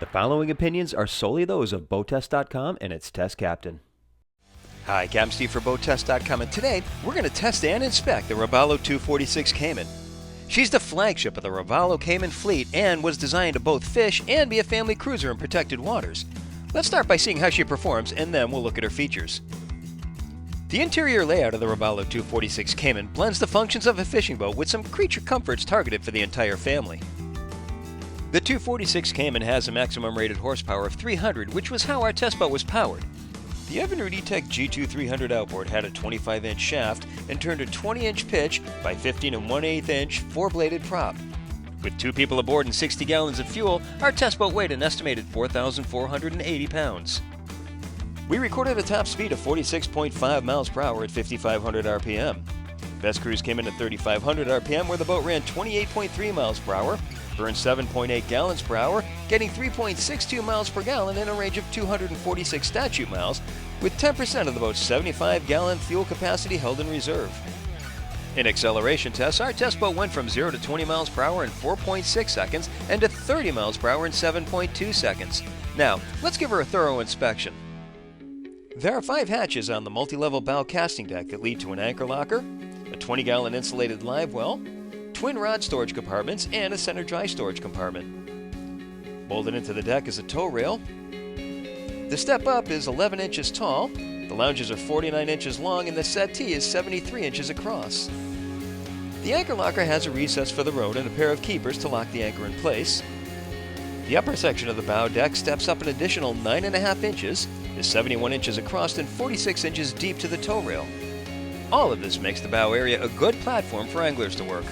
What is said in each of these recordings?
The following opinions are solely those of BoatTEST.com and its test captain. Hi, Captain Steve for BoatTEST.com, and today we're going to test and inspect the Robalo 246 Cayman. She's the flagship of the Robalo Cayman fleet and was designed to both fish and be a family cruiser in protected waters. Let's start by seeing how she performs, and then we'll look at her features. The interior layout of the Robalo 246 Cayman blends the functions of a fishing boat with some creature comforts targeted for the entire family. The 246 Cayman has a maximum rated horsepower of 300, which was how our test boat was powered. The Evinrude E-Tech G2 300 outboard had a 25-inch shaft and turned a 20-inch pitch by 15 1/8-inch four-bladed prop. With 2 people aboard and 60 gallons of fuel, our test boat weighed an estimated 4,480 pounds. We recorded a top speed of 46.5 miles per hour at 5,500 RPM. Best cruise came in at 3,500 RPM, where the boat ran 28.3 miles per hour, burned 7.8 gallons per hour, getting 3.62 miles per gallon in a range of 246 statute miles, with 10% of the boat's 75-gallon fuel capacity held in reserve. In acceleration tests, our test boat went from 0 to 20 miles per hour in 4.6 seconds and to 30 miles per hour in 7.2 seconds. Now, let's give her a thorough inspection. There are 5 hatches on the multi-level bow casting deck that lead to an anchor locker, a 20-gallon insulated live well, twin rod storage compartments, and a center dry storage compartment. Bolted into the deck is a tow rail. The step up is 11 inches tall, the lounges are 49 inches long, and the settee is 73 inches across. The anchor locker has a recess for the rode and a pair of keepers to lock the anchor in place. The upper section of the bow deck steps up an additional 9.5 inches, is 71 inches across, and 46 inches deep to the tow rail. All of this makes the bow area a good platform for anglers to work.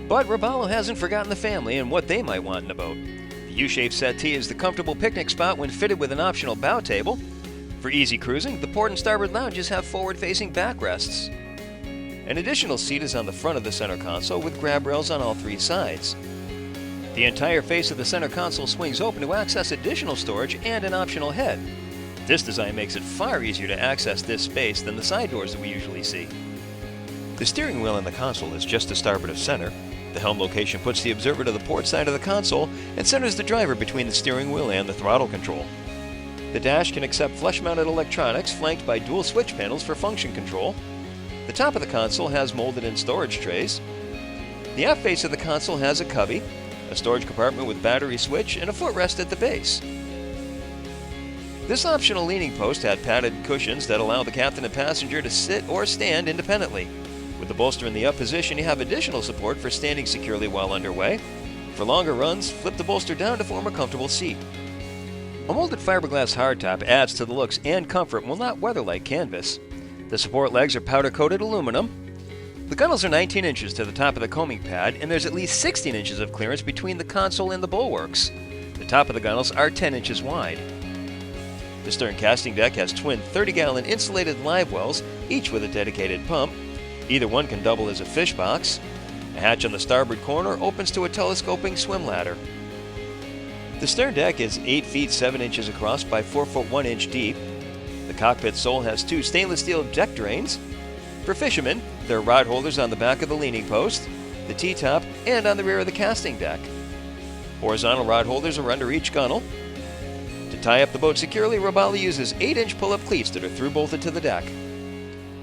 But Robalo hasn't forgotten the family and what they might want in a boat. The U-shaped settee is the comfortable picnic spot when fitted with an optional bow table. For easy cruising, the port and starboard lounges have forward-facing backrests. An additional seat is on the front of the center console with grab rails on all 3 sides. The entire face of the center console swings open to access additional storage and an optional head. This design makes it far easier to access this space than the side doors that we usually see. The steering wheel in the console is just to starboard of center. The helm location puts the observer to the port side of the console and centers the driver between the steering wheel and the throttle control. The dash can accept flush-mounted electronics flanked by dual switch panels for function control. The top of the console has molded-in storage trays. The aft face of the console has a cubby, a storage compartment with battery switch, and a footrest at the base. This optional leaning post had padded cushions that allow the captain and passenger to sit or stand independently. With the bolster in the up position, you have additional support for standing securely while underway. For longer runs, flip the bolster down to form a comfortable seat. A molded fiberglass hardtop adds to the looks and comfort while not weather like canvas. The support legs are powder-coated aluminum. The gunnels are 19 inches to the top of the coaming pad, and there's at least 16 inches of clearance between the console and the bulwarks. The top of the gunnels are 10 inches wide. The stern casting deck has twin 30-gallon insulated live wells, each with a dedicated pump. Either one can double as a fish box. A hatch on the starboard corner opens to a telescoping swim ladder. The stern deck is 8 feet 7 inches across by 4 foot 1 inch deep. The cockpit sole has 2 stainless steel deck drains. For fishermen, there are rod holders on the back of the leaning post, the T-top, and on the rear of the casting deck. Horizontal rod holders are under each gunnel. To tie up the boat securely, Robalo uses 8-inch pull-up cleats that are through-bolted to the deck.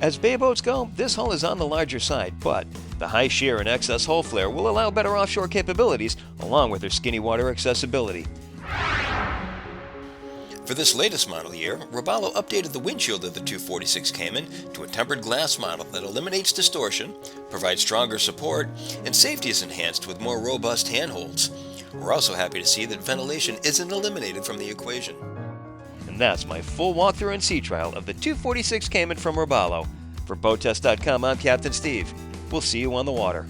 As bay boats go, this hull is on the larger side, but the high shear and excess hull flare will allow better offshore capabilities, along with their skinny water accessibility. For this latest model year, Robalo updated the windshield of the 246 Cayman to a tempered glass model that eliminates distortion, provides stronger support, and safety is enhanced with more robust handholds. We're also happy to see that ventilation isn't eliminated from the equation. And that's my full walkthrough and sea trial of the 246 Cayman from Robalo. For BoatTEST.com, I'm Captain Steve. We'll see you on the water.